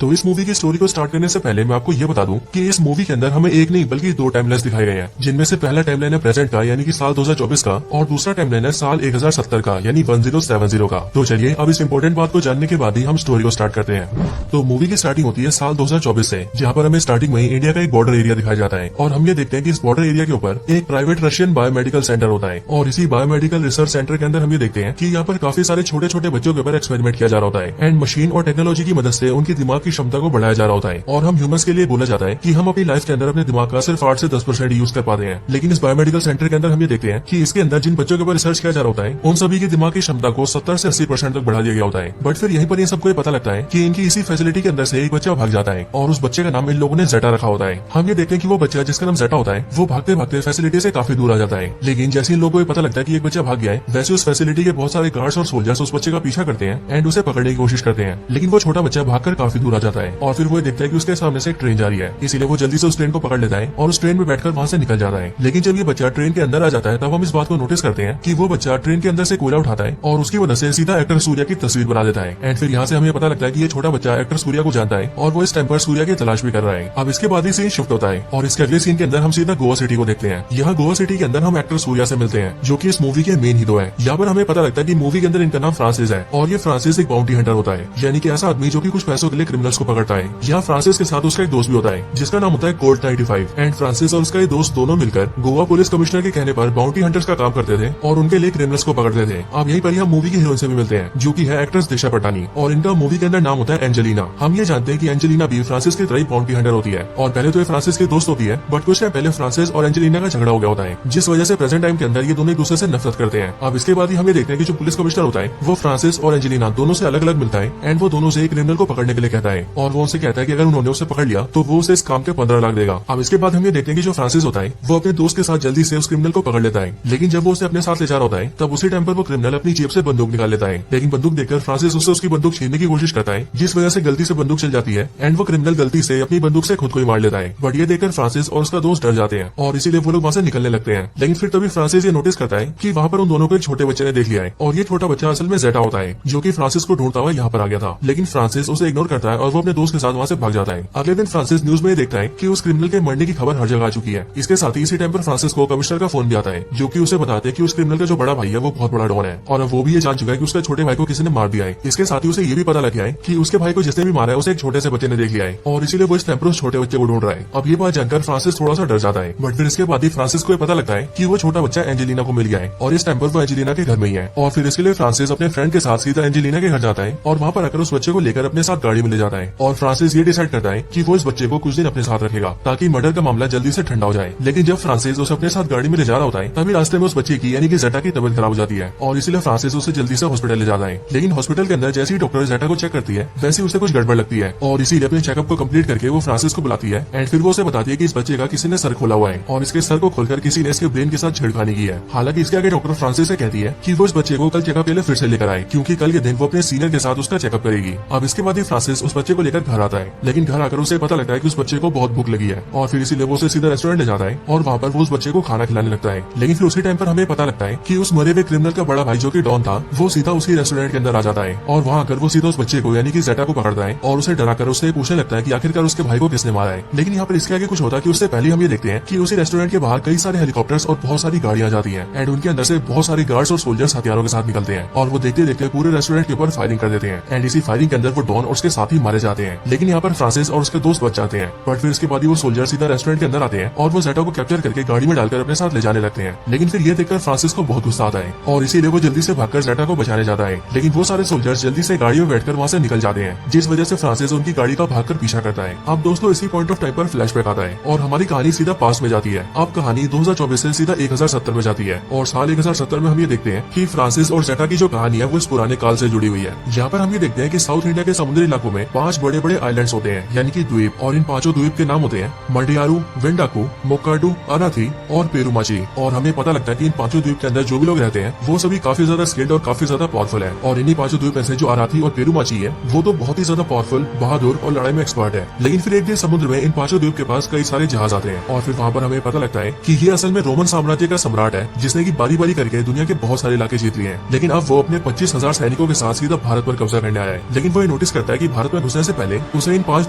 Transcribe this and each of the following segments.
तो इस मूवी की स्टोरी को स्टार्ट करने से पहले मैं आपको ये बता दूं कि इस मूवी के अंदर हमें एक नहीं बल्कि दो टाइमलाइन्स दिखाए गए हैं, जिनमें से पहला टाइमलाइन है प्रेजेंट का यानी कि साल 2024 का, और दूसरा टाइमलाइन है साल 1070 का यानी 1070 का। तो चलिए अब इस इम्पोर्टेंट बात को जानने के बाद ही हम स्टोरी को स्टार्ट करते हैं। तो मूवी की स्टार्टिंग होती है साल 2024 से, जहाँ पर हमें स्टार्टिंग में इंडिया का एक बॉर्डर एरिया दिखाया जाता है और हम ये देखते हैं कि इस बॉर्डर एरिया के ऊपर एक प्राइवेट रशियन बायोमेडिकल सेंटर होता है। और इसी बायोमेडिकल रिसर्च सेंटर के अंदर हम ये देखते हैं कि यहाँ पर काफी सारे छोटे छोटे बच्चों के ऊपर एक्सपेरिमेंट किया जा रहा होता है एंड मशीन और टेक्नोलॉजी की मदद से उनकी दिमाग की क्षमता को बढ़ाया जा रहा होता है। और हम ह्यूमंस के लिए बोला जाता है कि हम अपनी लाइफ के अंदर अपने दिमाग का सिर्फ 8 से 10% यूज कर पाते हैं। लेकिन इस बायोमेडिकल सेंटर के अंदर हम ये देखते हैं कि इसके अंदर जिन बच्चों के ऊपर रिसर्च किया जा रहा होता है उन सभी की दिमाग की क्षमता को 70 से 80% तक बढ़ा दिया गया होता है। बट फिर यहीं पर ये सबको पता लगता है कि इनकी इसी फैसिलिटी के अंदर से एक बच्चा भाग जाता है और उस बच्चे का नाम इन लोगों ने जेटा रखा होता है। हम ये देखते हैं कि वो बच्चा जिसका नाम जेटा होता है वो भागते भागते फैसिलिटी से काफी दूर आ जाता है। लेकिन जैसे इन लोगों को पता लगता है कि एक बच्चा भाग गया है, वैसे उस फैसिलिटी के बहुत सारे गार्ड्स और सोल्जर्स उस बच्चे का पीछा करते हैं एंड उसे पकड़ने की कोशिश करते हैं। लेकिन वो छोटा बच्चा भागकर काफी दूर आ जाता है और फिर वो देखता है कि उसके सामने से एक ट्रेन जा रही है, इसीलिए वो जल्दी से उस ट्रेन को पकड़ लेता है और उस ट्रेन में बैठकर वहाँ से निकल जाता है। लेकिन जब ये बच्चा ट्रेन के अंदर आ जाता है तब हम इस बात को नोटिस करते हैं कि वो बच्चा ट्रेन के अंदर से कोयला उठाता है और उसकी वजह से सीधा एक्टर सूर्या की तस्वीर बना देता है। एंड फिर यहाँ से हमें पता लगता है कि ये छोटा बच्चा एक्टर सूर्या को जानता है और वो इस टाइम पर सूर्या की तलाश भी कर रहा है। अब इसके बाद ही सीन शिफ्ट होता है और इसके अगले सीन के अंदर हम सीधा गोवा सिटी को देखते हैं। यहाँ गोवा सिटी के अंदर हम एक्टर सूर्या से मिलते हैं जो कि इस मूवी के मेन हीरो है। यहाँ पर हमें पता लगता है कि मूवी के अंदर इनका नाम फ्रांसिस है और ये फ्रांसिस एक बाउंटी हंटर होता है, यानी कि ऐसा आदमी जो कि कुछ पैसों के लिए क्रिमिनल्स को पकड़ता है। यहाँ फ्रांसिस के साथ उसका एक दोस्त भी होता है जिसका नाम होता है कोल्ट 95 एंड फ्रांसिस और उसका दोस्त दोनों मिलकर गोवा पुलिस कमिश्नर के कहने पर बाउंटी हंटर्स का काम करते थे और उनके लिए क्रिमिनल्स को पकड़ते थे। अब यहीं पर हम मूवी की हीरोइन से भी मिलते हैं जो कि है एक्ट्रेस दिशा पटानी और इनका मूवी के अंदर नाम होता है एंजेलिना। हम ये जानते हैं कि एंजेलिना भी फ्रांसिस की तरह बाउंटी हंटर होती है और पहले तो ये फ्रांसिस की दोस्त होती है, बट कुछ टाइम पहले फ्रांसिस और एंजेलिना का झगड़ा हो गया होता है जिस वजह से प्रेजेंट टाइम के अंदर ये दोनों एक दूसरे से नफरत करते हैं। अब इसके बाद ही हम ये देखते हैं कि जो पुलिस कमिश्नर होता है वो फ्रांसिस और एंजेलिना दोनों से अलग अलग मिलता है एंड वो दोनों से एक क्रिमिनल को पकड़ने के लिए कहता है और वो उनसे कहता है कि अगर उन्होंने उसे पकड़ लिया तो वो उसे इस काम के 15 लाख देगा। अब इसके बाद हम ये देखते हैं कि जो फ्रांसिस होता है वो अपने दोस्त के साथ जल्दी से उस क्रिमिनल को पकड़ लेता है। लेकिन जब वो उसे अपने साथ ले जा रहा होता है तब उसी टाइम पर वो क्रिमिनल अपनी जेब से बंदूक निकाल लेता है, लेकिन बंदूक देखकर फ्रांसिस उससे उसकी बंदूक छीनने की कोशिश करता है जिस वजह से गलती से बंदूक चल जाती है एंड वो क्रिमिनल गलती से अपनी बंदूक से खुद को ही मार लेता है। बट ये देखकर फ्रांसिस और उसका दोस्त डर जाते हैं और इसीलिए वो लोग वहाँ से निकलने लगते हैं। लेकिन फिर तभी फ्रांसिस ये नोटिस करता है कि वहाँ पर उन दोनों को एक छोटे बच्चे ने देख लिया है और ये छोटा बच्चा असल में जेटा होता है जो कि फ्रांसिस को ढूंढता हुआ यहाँ पर आ गया था। लेकिन फ्रांसिस उसे इग्नोर करता है और वो अपने दोस्त के साथ वहाँ से भाग जाता है। अगले दिन फ्रांसिस न्यूज में देखता है कि उस क्रिमिनल के मरने की खबर हर जगह आ चुकी है। इसके साथ ही इसी टाइम पर फ्रांसिस को कमिश्नर का फोन भी आता है जो कि उसे बताते हैं कि उस क्रिमिनल का जो बड़ा भाई है वो बहुत बड़ा डॉन है और वो भी ये जान चुका है कि उसके छोटे भाई को किसी ने मार दिया है। इसके साथ ही उसे ये भी पता लग गया है कि उसके भाई को जिसने भी मारा है उसे एक छोटे से बच्चे ने देख लिया है और इसीलिए वो इस टाइम पर उस छोटे बच्चे को ढूंढ रहा है। अब ये बात जानकर फ्रांसिस थोड़ा सा डर जाता है, बट फिर इसके बाद ही फ्रांसिस को पता लगता है कि वो छोटा बच्चा एंजेलिना को मिल गया है और इस टाइम पर वो एंजेलिना के घर में ही है। और फिर इसके लिए फ्रांसिस अपने फ्रेंड के साथ सीधा एंजेलिना के घर जाता है और वहाँ पर आकर उस बच्चे को लेकर अपने साथ गाड़ी में ले जाता है। और फ्रांसिस ये डिसाइड करता है कि वो इस बच्चे को कुछ दिन अपने साथ रखेगा ताकि मर्डर का मामला जल्दी से ठंडा हो जाए। लेकिन जब फ्रांसिस उसे अपने साथ गाड़ी में ले जा रहा होता है तभी रास्ते में उस बच्चे की यानी कि जेटा की तबीयत खराब हो जाती है और इसीलिए फ्रांसिस उसे जल्दी से हॉस्पिटल ले जाता है। लेकिन हॉस्पिटल के अंदर जैसे ही डॉक्टर जेटा को चेक करती है वैसे उसे कुछ गड़बड़ लगती है और इसीलिए अपने चेकअप को कंप्लीट करके वो फ्रांसिस को बुलाती है एंड फिर वो उसे बताती है कि इस बच्चे का किसी ने सर खोला हुआ है और इसके सर को खोलकर किसी ने इसके ब्रेन के साथ छेड़खानी की है। हालांकि इसके आगे डॉक्टर फ्रांसिस से कहती है कि वो इस बच्चे को कल चेकअप के लिए फिर से लेकर आए क्योंकि कल के दिन वो अपने सीनियर के साथ उसका चेकअप करेगी। अब इसके बाद ही फ्रांसिस उस बच्चे को लेकर घर आता है, लेकिन घर आकर उसे पता लगता है कि उस बच्चे को बहुत भूख लगी है और फिर इसीलिए वो उसे सीधा रेस्टोरेंट ले जाता है और वहाँ पर वो उस बच्चे को खाना खिलाने लगता है। लेकिन फिर उसी टाइम पर हमें पता लगता है कि उस मरे हुए क्रिमिनल का बड़ा भाई जो कि डॉन था वो सीधा उसी रेस्टोरेंट के अंदर आ जाता है और वहाँ आकर वो सीधा उस बच्चे को यानी कि जेटा को पकड़ता है और उसे डराकर उससे पूछने लगता है कि आखिरकार उसके भाई को किसने मारा है। लेकिन यहाँ पर इसके आगे कुछ होता है कि उससे पहले हम ये देखते हैं कि उसी रेस्टोरेंट के बाहर कई सारे हेलीकॉप्टर्स और बहुत सारी गाड़ियां जाती हैं एंड उनके अंदर से बहुत सारे गार्ड्स और सोल्जर्स हथियारों के साथ निकलते हैं और वो देखते देखते पूरे रेस्टोरेंट के ऊपर फायरिंग कर देते हैं एंड इसी फायरिंग के अंदर वो डॉन और उसके साथ ही मारे जाते हैं। लेकिन यहाँ पर फ्रांसिस और उसके दोस्त बच जाते हैं, बट फिर इसके बाद ही वो सोल्जर सीधा रेस्टोरेंट के अंदर आते हैं और वो जेटा को कैप्चर करके गाड़ी में डालकर अपने साथ ले जाने लगते हैं। लेकिन फिर ये देखकर फ्रांसिस को बहुत गुस्सा आता है और इसीलिए वो जल्दी से भागकर जेटा को बचाने जाता है। लेकिन वो सारे सोल्जर्स जल्दी से गाड़ी में बैठकर वहाँ से निकल जाते हैं जिस वजह से फ्रांसिस उनकी गाड़ी का भागकर पीछा करता है। अब दोस्तों इसी पॉइंट ऑफ टाइम पर फ्लैशबैक आता है और हमारी कहानी सीधा पास में जाती है। अब कहानी 2024 से सीधा 1070 में जाती है और साल 1070 में हम ये देखते हैं कि फ्रांसिस और जेटा की जो कहानी है वो इस पुराने काल से जुड़ी हुई है। यहाँ पर हम ये देखते हैं कि साउथ इंडिया के समुद्री इलाकों में 5 बड़े बड़े आइलैंड्स होते हैं यानी कि द्वीप, और इन 5 द्वीप के नाम होते हैं मडियारू, वेंडाकू, मोकाडू, अनाथी और पेरुमाची। और हमें पता लगता है कि इन 5 द्वीप के अंदर जो भी लोग रहते हैं वो सभी काफी ज्यादा स्किल्ड और काफी ज्यादा पावरफुल है। और इन्हीं 5 द्वीप में से जो अनाथी और पेरुमाची है वो तो बहुत ही ज्यादा पावरफुल, बहादुर और लड़ाई में एक्सपर्ट है। लेकिन फिर एक दिन समुद्र में इन 5 द्वीप के पास कई सारे जहाज आते हैं और फिर वहाँ पर हमें पता लगता है कि ये असल में रोमन साम्राज्य का सम्राट है जिसने की बारी बारी करके दुनिया के बहुत सारे इलाके जीत लिए हैं। लेकिन अब वो अपने 25,000 सैनिकों के साथ सीधा भारत पर कब्जा करने आया है। लेकिन वो ये नोटिस करता है कि भारत में घुसने से पहले उसे इन 5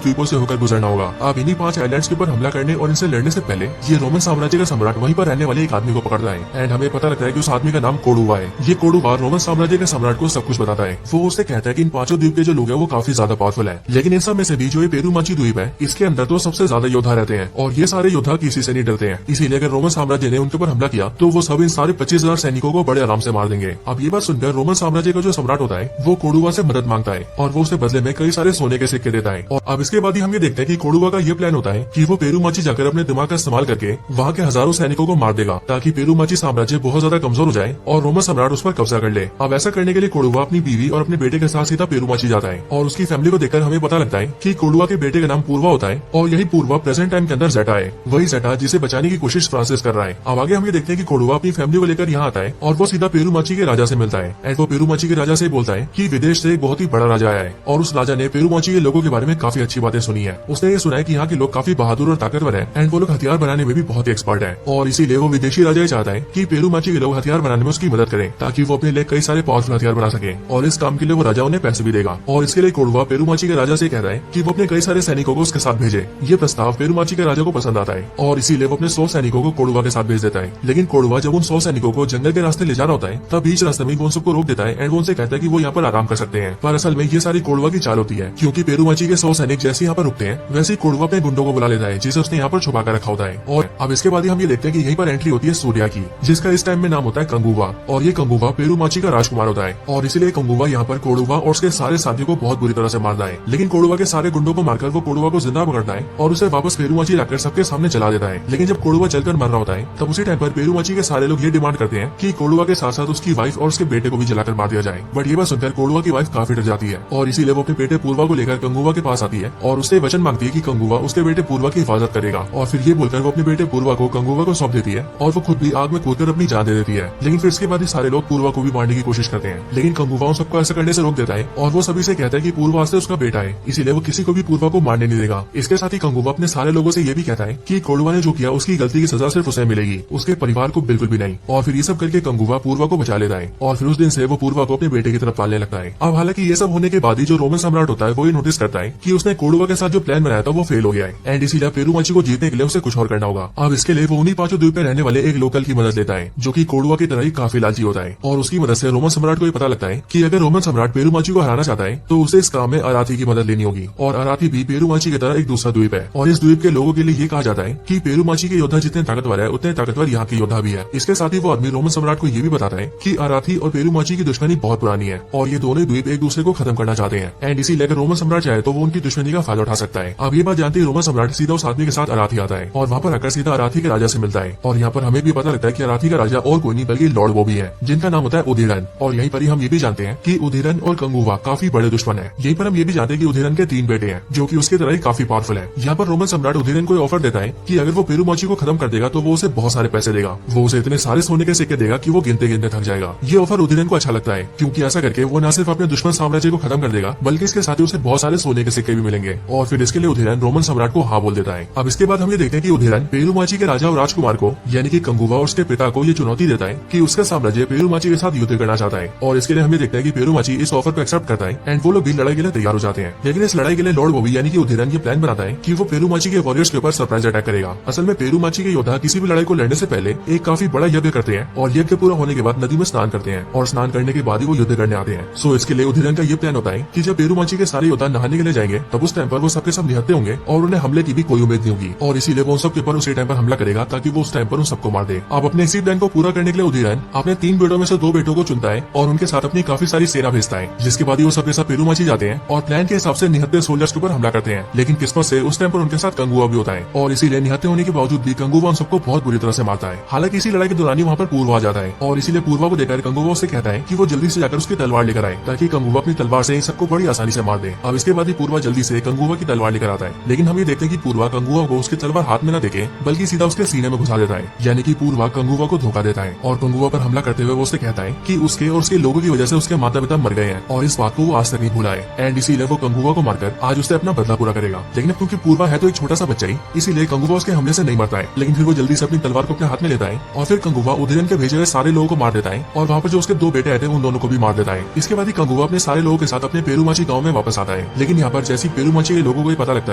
द्वीपों से होकर गुजरना होगा। अब इन्हीं 5 आइलैंड्स के ऊपर हमला करने और इनसे लड़ने से पहले ये रोमन साम्राज्य का सम्राट वहीं पर रहने वाले एक आदमी को पकड़ता है एंड हमें पता लगता है कि उस आदमी का नाम कोडुवा है। ये कोडुवा रोमन साम्राज्य के सम्राट को सब कुछ बताता है। वो उसे कहता है कि इन 5 द्वीप के जो लोग हैं वो काफी ज्यादा पावरफुल है, लेकिन इन सब में से भी जो ये पेरूमाची द्वीप है इसके अंदर तो सबसे ज्यादा योद्धा रहते हैं और ये सारे योद्धा किसी से नहीं डरते हैं। इसीलिए अगर रोमन साम्राज्य ने उनके ऊपर हमला किया तो वो सब इन सारे 25,000 सैनिकों को बड़े आराम से मार देंगे। अब ये बात सुनकर रोमन साम्राज्य का जो सम्राट होता है वो कोडुवा से मदद मांगता है और वो उसे बदले में कई सारे सोने के सिक्के देता है। और अब इसके बाद ही हम ये देखते हैं कि कोडुवा का ये प्लान होता है कि वो पेरूमाची जाकर अपने दिमाग का इस्तेमाल करके वहाँ के हजारों सैनिकों को मार देगा ताकि पेरूमाची साम्राज्य बहुत ज्यादा कमजोर हो जाए और रोमन सम्राट उस पर कब्जा कर ले। अब ऐसा करने के लिए कोडुवा अपनी बीवी और अपने बेटे के साथ सीधा पेरूमाची जाता है और उसकी फैमिली को देखकर हमें पता लगता है कि कोडुवा के बेटे का नाम पूर्वा होता है और यही पूर्वा प्रेजेंट टाइम के अंदर जेटा है, वही जेटा जिसे बचाने की कोशिश फ्रांसिस कर रहा है। अब आगे हम ये देखते हैं कि कोडुवा अपनी फैमिली को लेकर यहाँ आता है और वो सीधा पेरूमाची के राजा से मिलता है एंड वो पेरूमाची के राजा से बोलता है कि विदेश से एक बहुत ही बड़ा राजा आया है और उस राजा ने पेरूमाची के लोगों के बारे में काफी अच्छी बातें सुनी है। उसने ये सुना है कि यहाँ के लोग काफी बहादुर और ताकतवर है एंड वो लोग हथियार बनाने में भी बहुत ही एक्सपर्ट है और इसीलिए वो विदेशी राजा चाहता है कि पेरूमाची के लोग हथियार बनाने में उसकी मदद करें ताकि वो अपने लिए कई सारे पावरफुल हथियार बना सके और इस काम के लिए वो राजा उन्हें पैसे भी देगा। और इसके लिए कोडुवा पेरूमाची के राजा से कहता है कि वो अपने कई सारे सैनिकों को उसके साथ भेजे। ये प्रस्ताव पेरूमाची के राजा को पसंद आता है और इसीलिए वो अपने 100 सैनिकों को कोडुवा के साथ भेज देता है। लेकिन कोडुवा जब उन 100 सैनिकों को जंगल के रास्ते ले जा रहा होता है तब बीच रास्ते में वो उन सबको रोक देता है एंड वो उनसे कहता है कि वो यहाँ पर आराम कर सकते हैं। पर असल में ये सारी कोडुवा की चाल होती है क्योंकि पेरूमाची के 100 सैनिक जैसे यहाँ पर रुकते हैं वैसे ही कोडुवा अपने गुंडों को बुला लेता है जिसे उसने यहाँ पर छुपा कर रखा होता है। और अब इसके बाद हम ये देखते हैं कि यहीं पर एंट्री होती है सूर्या की, जिसका इस टाइम में नाम होता है कंगुवा और ये कंगुवा पेरूमाची का राजकुमार होता है और इसीलिए कंगुवा यहाँ पर कोडुवा और उसके सारे साथियों को बहुत बुरी तरह से मारता है। लेकिन कोडुवा के सारे गुंडों को मारकर वो कोडुवा को जिंदा पकड़ता है और उसे वापस पेरूमाची लाकर सबके सामने चला देता है। लेकिन जब कोडुवा जलकर मर रहा होता है तब उसी टाइम पर पेरूमाची के सारे लोग ये डिमांड करते हैं कि कोडुवा के साथ साथ उसकी वाइफ और उसके बेटे को भी जलाकर मार दिया जाए। बट ये बात सुनकर कोडुवा की वाइफ काफी डर जाती है और इसीलिए वो अपने बेटे पूर्वा को लेकर कंगुवा के पास आती है और उससे वचन मांगती है कि कंगुवा उसके बेटे पूर्वा की हिफाजत करेगा। और फिर ये बोलकर वो अपने बेटे पूर्वा को कंगुवा को सौंप देती है और वो खुद भी आग में कूदकर अपनी जान दे देती है। लेकिन फिर इसके बाद सारे लोग पूर्वा को भी मारने की कोशिश करते हैं, लेकिन कंगुवा उन सबको ऐसा करने से रोक देता है और वो सभी से कहता है कि पूर्वा से उसका बेटा है, इसीलिए वो किसी को भी पूर्वा को मारने नहीं देगा। इसके साथ ही कंगुवा अपने सारे लोगों से ये भी कहता है कि कोडुवा ने जो किया उसकी गलती की सजा सिर्फ उसे मिलेगी, उसके परिवार को बिल्कुल भी नहीं। और फिर ये सब करके कंगुवा पूर्वा को बचा लेता है और फिर उस दिन से वो पूर्वा को अपने बेटे की तरफ पालने लगता है। अब हालांकि ये सब होने के बाद ही जो रोमन सम्राट होता है वो ये नोटिस करता है कि उसने कोडुवा के साथ जो प्लान बनाया था वो फेल हो गया है एंड इसीलिए पेरूमाची को जीतने के लिए उसे कुछ और करना होगा। अब इसके लिए वो उन्हीं 5 द्वीप में रहने वाले एक लोकल की मदद लेता है जो कि कोडुवा की तरह ही काफी लालची होता है और उसकी मदद से रोमन सम्राट को ये पता लगता है कि अगर रोमन सम्राट पेरूमाची को हराना चाहता है तो उसे इस काम में अराथी की मदद लेनी होगी। और अराथी भी पेरूमाची की तरह एक दूसरा द्वीप है और इस द्वीप के लोगों के लिए ये कहा जाता है कि पेरूमाची के योद्धा जितने ताकतवर है उतने ताकतवर यहाँ के योद्धा भी है। इसके साथ ही वो आदमी रोमन सम्राट को ये भी बताता है कि अराथी और पेरूमाची की दुश्मनी बहुत पुरानी है और ये दोनों द्वीप एक दूसरे को खत्म करना चाहते हैं एंड इसीलिए अगर रोमन सम्राट चाहे तो वो उनकी दुश्मनी का फायदा उठा सकता है। अब ये बात जानते ही रोमन सम्राट सीधा उस आदमी के साथ अराथी आता है और वहाँ पर आकर सीधा अराथी के राजा से मिलता है और यहाँ पर हमें भी पता लगता है कि अराथी का राजा और कोई नहीं बल्कि लॉर्ड वो भी है जिनका नाम होता है उदीरन। और यहीं पर ही हम ये भी जानते हैं कि उदीरन और कंगुवा काफी बड़े दुश्मन है। यहीं पर हम ये भी जानते हैं कि उदीरन के 3 बेटे हैं जो कि उसके तरह ही काफी पावरफुल है। यहाँ पर रोमन सम्राट उदीरन को ऑफर देता है कि अगर वो पेरूमाची को खत्म कर देगा तो वो उसे बहुत सारे पैसे देगा, वो उसे इतने सारे सोने के सिक्के देगा कि वो गिनते गिनते थक जाएगा। ये ऑफर उदीरन को अच्छा लगता है क्योंकि ऐसा करके वो न सिर्फ अपने दुश्मन साम्राज्य को खत्म कर देगा बल्कि इसके साथ ही उसे बहुत सारे सोने के सिक्के भी मिलेंगे और फिर इसके लिए उदीरन रोमन सम्राट को हाँ बोल देता है। अब इसके बाद हम ये देखते हैं कि उदीरन पेरूमाची के राजा और राजकुमार को यानी कि कंगुवा और उसके पिता को ये चुनौती देता है कि उसका साम्राज्य पेरूमाची के साथ युद्ध करना चाहता है और इसके लिए हमें देखते हैं कि पेरूमाची इस ऑफर को एक्सेप्ट करता है एंड वो लोग भी लड़ाई के लिए तैयार हो जाते हैं। लेकिन इस लड़ाई के लिए लॉर्ड बोबी यानी कि उदीरन ये प्लान बनाता है कि वो पेरूमाची के वॉरियर्स के ऊपर सरप्राइज अटैक करेगा। असल में पेरूमाची के योद्धा किसी भी लड़ाई को लड़ने से पहले एक काफी बड़ा यज्ञ करते हैं और यज्ञ पूरा होने के बाद नदी में स्नान करते हैं और स्नान करने के बाद ही वो युद्ध करने आते हैं। सो इसके लिए उदीरन का ये प्लान होता है कि जब पेरूमाची के सारे योद्धा नहाने के लिए जाएंगे तब उस टाइम पर वो सबके सब निहत्ते होंगे और उन्हें हमले की भी कोई उम्मीद नहीं होगी और इसीलिए वो उन सबके ऊपर उसी टाइम पर हमला करेगा ताकि वो उस टाइम पर उन सबको मार दे। अब अपने इसी प्लान को पूरा करने के लिए उदीरन अपने 3 बेटों में से 2 बेटों को चुनता है और उनके साथ अपनी काफी सारी सेना भेजता है, जिसके बाद वो सबके साथ पेरूमाची जाते हैं और प्लान के हिसाब से निहत्ते सोल्जर्स के ऊपर हमला करते हैं। लेकिन किस्मत से उस टाइम पर उनके साथ कंगुआ भी होता है और इसीलिए निहत्ते होने के बावजूद भी कंगुआ उन सबको बहुत बुरी तरह से मारता है। हालांकि इसी लड़ाई के दौरान ही वहाँ पर पूर्वा आ जाता है और इसीलिए पूर्वा को देखकर कंगुआ उससे कहता है कि वो जल्दी से जाकर उसकी तलवार लेकर आए ताकि कंगुआ अपनी तलवार से इन सबको बड़ी आसानी से मार दे। अब इसके बाद ही पूर्वा जल्दी से कंगुआ की तलवार लेकर आता है, लेकिन हम ये देखते हैं कि पूर्वा कंगुआ को उसकी तलवार हाथ में न देके बल्कि सीधा उसके सीने में घुसा देता है, यानी कि पूर्वा कंगुआ को धोखा देता है और कंगुआ पर हमला करते हुए वो उससे कहता है कि उसके और उसके लोगों की वजह से उसके माता पिता मर गए हैं और इस बात को वो आज तक नहीं भूला है एंड इसीलिए वो कंगुआ को मारकर आज उससे अपना बदला पूरा करेगा। लेकिन क्योंकि पूर्वा है तो एक छोटा सा बच्चा ही, इसीलिए कंगुआ उसके हमले से नहीं मरता है, लेकिन फिर वो जल्दी से अपनी तलवार को अपने हाथ में लेता है और फिर कंगुआ उदीरन के भेजे हुए सारे लोगों को मार देता है और वहाँ पर जो उसके 2 बेटे आए थे उन दोनों को भी मार देता है। इसके बाद ही कंगुआ अपने सारे लोगों के साथ अपने पेरूमाची गाँव में वापस आता है। जाता है। लेकिन यहाँ पर जैसी पेरूमची के लोगों को ये पता लगता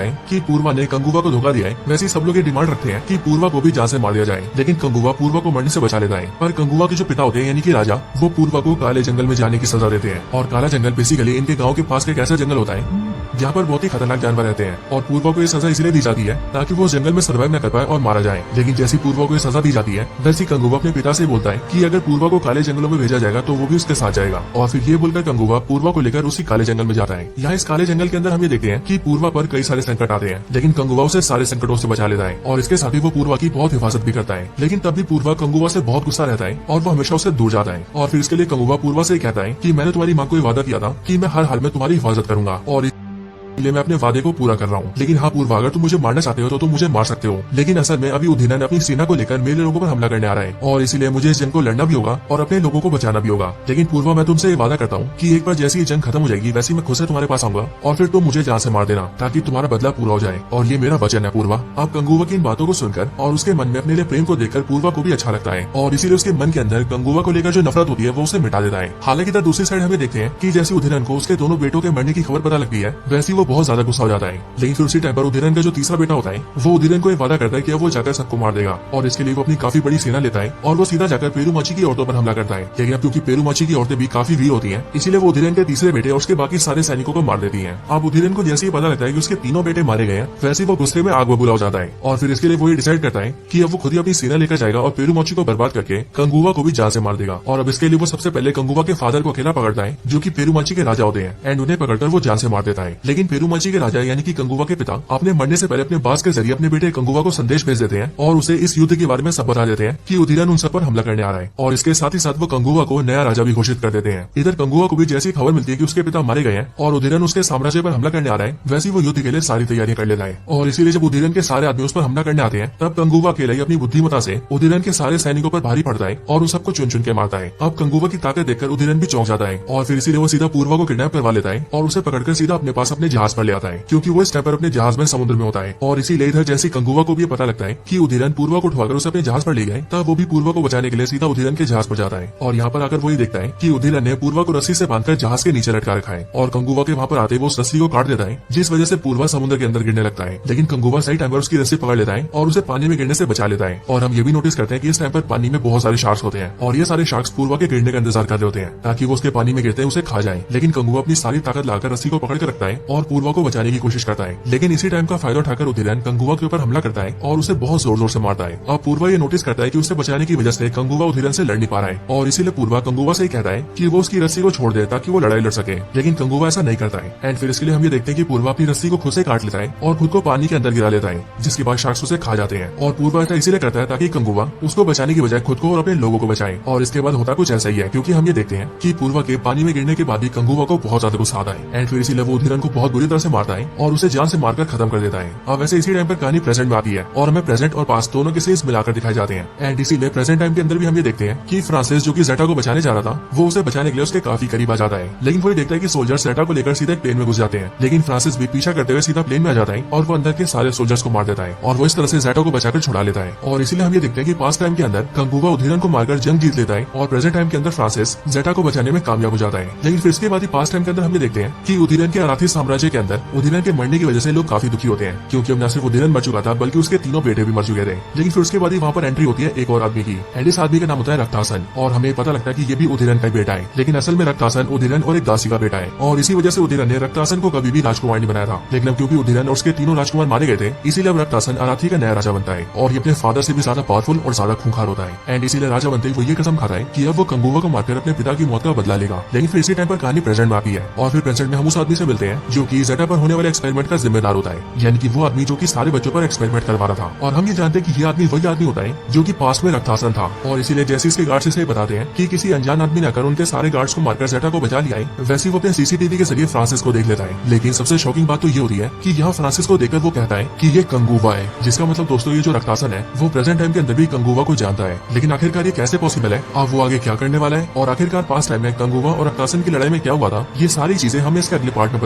है कि पूर्वा ने कंगुवा को धोखा दिया है, वैसे सब लोग ये डिमांड रखते हैं कि पूर्वा को भी जान से मार दिया जाए। लेकिन कंगुवा पूर्वा को मरने से बचा लेता है। पर कंगुवा के जो पिता होते हैं यानी कि राजा, वो पूर्वा को काले जंगल में जाने की सजा देते हैं। और काला जंगल बेसिकली इनके गाँव के पास एक ऐसा जंगल होता है जहाँ पर बहुत ही खतरनाक जानवर रहते हैं। और पूर्वा को ये सजा इसलिए दी जाती है ताकि वो जंगल में सर्वाइव न कर पाए और मारा जाए। लेकिन जैसी पूर्वा को ये सजा दी जाती है वैसी कंगुवा अपने पिता से बोलता है कि अगर पूर्वा को काले जंगलों में भेजा जाएगा तो वो भी उसके साथ जाएगा। और फिर ये बोलकर कंगुवा पूर्वा को लेकर उसी काले जंगल में जाता है। यहाँ इस काले जंगल के अंदर हम ये देखते हैं कि पूर्वा पर कई सारे संकट आते हैं, लेकिन कंगुवा उसे सारे संकटों से बचा लेता है। और इसके साथ ही वो पूर्वा की बहुत हिफाजत भी करता है। लेकिन तब भी पूर्वा कंगुवा से बहुत गुस्सा रहता है और वो हमेशा उससे दूर जाता है। और फिर इसके लिए कंगुवा पूर्वा से कहता है कि मैंने तुम्हारी माँ को वादा किया था कि मैं हर हाल में तुम्हारी हिफाजत करूंगा और इसलिए मैं अपने वादे को पूरा कर रहा हूँ। लेकिन हाँ पूर्वा, अगर तुम मुझे मारना चाहते हो तो तुम मुझे मार सकते हो। लेकिन असल में अभी उदीनन अपनी सेना को लेकर मेरे लोगों पर हमला करने आ रहा है और इसीलिए मुझे इस जंग को लड़ना भी होगा और अपने लोगों को बचाना भी होगा। लेकिन पूर्वा, मैं तुमसे ये वादा करता हूँ कि एक बार जैसी ये जंग खत्म हो जाएगी वैसे मैं खुद से तुम्हारे पास आऊंगा और फिर तुम मुझे जान से मार देना ताकि तुम्हारा बदला पूरा हो जाए। और ये मेरा वचन है पूर्वा। आप कंगुवा की इन बातों को सुनकर और उसके मन में अपने लिए प्रेम को देखकर पूर्वा को भी अच्छा लगता है और इसीलिए उसके मन के अंदर कंगुवा को लेकर जो नफरत होती है वो उसे मिटा देता है। हालांकि इधर दूसरी साइड हमें देखते हैं कि जैसे उदीनन को उसके दोनों बेटों के मरने की खबर पता लगती है वैसे वो बहुत ज्यादा गुस्सा हो जाता है। लेकिन फिर उसी टाइम पर उदीनन का जो तीसरा बेटा होता है वो उदीनन को एक वादा करता है कि अब वो जाकर सबको मार देगा और इसके लिए वो अपनी काफी बड़ी सेना लेता है और वो सीधा जाकर पेरूमची की औरतों पर हमला करता है। लेकिन अब क्योंकि पेरूमची की औरतें भी काफी वीर होती हैं, इसीलिए वो उदीनन के तीसरे बेटे और उसके बाकी सारे सैनिकों को मार देती हैं। अब उदीनन को जैसे ही पता लगता है कि उसके तीनों बेटे मारे गए हैं वैसे वो गुस्से में आग बबूला हो जाता है और फिर इसके लिए वो ये डिसाइड करता है कि अब वो खुद ही अपनी सेना लेकर जाएगा और पेरूमची को बर्बाद करके कंगुवा को भी जान से मार देगा। और अब इसके लिए वो सबसे पहले कंगुवा के फादर को अकेला पकड़ता है जो कि पेरूमची के राजा होते हैं एंड उन्हें पकड़कर वो जान से मार देता है। लेकिन पेरूमची के राजा यानी कि कंगुवा के पिता अपने मरने से पहले अपने बास के जरिए अपने बेटे कंगुवा को संदेश भेज देते हैं और उसे इस युद्ध के बारे में सब बता देते हैं कि उदीनन उन सब पर हमला करने आ रहा है। और इसके साथ ही साथ वो कंगुवा को नया राजा भी घोषित कर देते हैं। इधर कंगुवा को भी जैसी खबर मिलती है कि उसके पिता मारे गए हैं और उदीनन उसके साम्राज्य पर हमला करने आ रहा है वैसे वो युद्ध के लिए सारी तैयारियां कर लेता है। और इसीलिए जब उदीनन के सारे आदमी उस पर हमला करने आते हैं तब कंगुवा अकेला ही अपनी बुद्धिमत्ता से उदीनन के सारे सैनिकों पर भारी पड़ता है और उन सबको चुन चुन के मारता है। अब कंगुवा की ताकत देखकर उदीनन भी चौंक जाता है और फिर इसीलिए वो सीधा पूर्वा को किडनैप करवा लेता है और उसे पकड़कर सीधा अपने पास अपने जहाज पर ले आता है क्योंकि वो इस टाइम पर अपने जहाज में समुद्र में होता है। और इसीलिए इधर जैसे कंगुवा को भी पता लगता है कि उदीनन पूर्वा को उठवाकर उसे अपने जहाज पर ले गए तब वो भी पूर्वा को बचाने के लिए सीधा उदीनन के जहाज पर जाता है। और यहाँ पर आकर वही देखता है कि उदीनन ने पूर्वा को रस्सी से बांधकर जहाज के नीचे लटका रखा है और कंगुवा के वहाँ पर आते वो उस रस्सी को काट देता है जिस वजह से पूर्वा समुद्र के अंदर गिरने लगता है। लेकिन कंगुवा सही टाइम पर उसकी रस्सी पकड़ लेता है और उसे पानी में गिरने से बचा लेता है। और हम ये भी नोटिस करते हैं कि इस टाइम पर पानी में बहुत सारे शार्क्स होते हैं और ये सारे शार्क्स पूर्वा के गिरने का इंतजार कर रहे होते हैं ताकि वो उसके पानी में गिरते हैं उसे खा जाए। लेकिन कंगुवा अपनी सारी ताकत लाकर रस्सी को पकड़ कर रखता है और पूर्वा को बचाने की कोशिश करता है। लेकिन इसी टाइम का फायदा उठाकर उदीनन कंगुवा के ऊपर हमला करता है और उसे बहुत जोर जोर से मारता है। अब पूर्वा ये नोटिस करता है कि उसे बचाने की वजह से कंगुवा उदीनन से लड़ नहीं पा रहा है और इसीलिए पूर्वा कंगुवा से कहता है कि वो उसकी रस्सी को छोड़ दे ताकि वो लड़ाई लड़ सके। लेकिन कंगुवा ऐसा नहीं करता है एंड फिर इसके लिए हम ये देखते हैं कि पूर्वा अपनी रस्सी को खुद से काट लेता है और खुद को पानी के अंदर गिरा लेता है जिसके बाद शार्क्स उसे खा जाते हैं। और पूर्वा ऐसा इसीलिए करता है ताकि कंगुवा उसको बचाने की बजाय खुद को और अपने लोगों को बचाए। और इसके बाद होता कुछ ऐसा ही है क्योंकि हम ये देखते हैं कि पूर्वा के पानी में गिरने के बाद भी कंगुवा को बहुत ज्यादा गुस्सा आता है एंड फिर इसीलिए वो उदीनन को बहुत बुरी तरह से मारता है और उसे जान से मारकर खत्म कर देता है। अब वैसे इसी टाइम पर कहानी प्रेजेंट में आती है और हमें प्रेजेंट और पास्ट दोनों के सीन्स मिलाकर दिखाए जाते हैं एंड इसीलिए प्रेजेंट टाइम के अंदर भी हम ये देखते हैं कि फ्रांसिस जो कि ज़ेटा को बचाने जा रहा था वो उसे बचाने के लिए उसके काफी करीब आ जाता है। लेकिन वो ये देखता है कि सोल्जर्स ज़ेटा को लेकर सीधे प्लेन में घुस जाते हैं। लेकिन फ्रांसिस भी पीछा करते हुए सीधा प्लेन में आ जाता है और वो अंदर के सारे सोल्जर्स को मार देता है और वो इस तरह से ज़ेटा को बचाकर छुड़ा लेता है। और इसीलिए हम ये देखते हैं कि पास्ट टाइम के अंदर कंगुवा उदीनन को मारकर जंग जीत लेता है और प्रेजेंट टाइम के अंदर फ्रांसिस ज़ेटा को बचाने में कामयाब हो जाता है। लेकिन फिर इसके बाद ही पास्ट टाइम के अंदर हम ये देखते हैं कि उदीनन के अराथी साम्राज्य के अंदर उदीनन के मरने की वजह से लोग काफी दुखी होते हैं क्योंकि अब न सिर्फ उदीनन मर चुका था बल्कि उसके तीनों बेटे भी मर चुके थे। लेकिन फिर उसके बाद ही वहाँ पर एंट्री होती है एक और आदमी की एंड इस आदमी का नाम होता है रक्तासन और हमें पता लगता है कि ये भी उदीनन का बेटा है। लेकिन असल में रक्तासन उदीनन और एक दासी का बेटा है और इसी वजह से उदीनन ने रक्तासन को कभी भी राजकुमार नहीं बनाया था। लेकिन अब क्योंकि उदीनन और उसके तीनों राजकुमार मारे गए थे इसीलिए अब रक्तासन अराथी का नया राजा बनता है और ये अपने फादर से भी ज्यादा पावरफुल और ज्यादा खूंखार होता है एंड इसीलिए राजा बनते ही वो ये कसम खाता है कि अब वो कंगुवा को मारकर अपने पिता की मौत का बदला लेगा। लेकिन फिर इसी टाइम पर कहानी प्रेजेंट में आती है और फिर प्रेजेंट में हम उस आदमी से मिलते हैं जो कि ज़ेटा पर होने वाले एक्सपेरिमेंट का जिम्मेदार होता है यानी कि वो आदमी जो कि सारे बच्चों पर एक्सपेरिमेंट करवा रहा था। और हम ये जानते हैं कि ये आदमी वही आदमी होता है जो कि पास में रक्तासन था और इसीलिए जैसे इसके गार्ड्स इसे बताते हैं कि किसी अनजान आदमी ने आकर उनके सारे गार्ड्स को मारकर ज़ेटा को बचा लिया है वैसे वो अपने सीसीटीवी के जरिए फ्रांसिस को देख लेता है। लेकिन सबसे शॉकिंग बात तो ये होती है कि यहाँ फ्रांसिस को देखकर वो कहता है कि ये कंगुवा है, जिसका मतलब दोस्तों ये जो रक्तासन है वो प्रेजेंट टाइम के अंदर भी कंगुवा को जानता है। लेकिन आखिरकार ये कैसे पॉसिबल है, अब वो आगे क्या करने वाला है और आखिरकार पास्ट टाइम में कंगुवा और रक्तासन की लड़ाई में क्या हुआ था, ये सारी चीजें हमें इसके अगले पार्ट में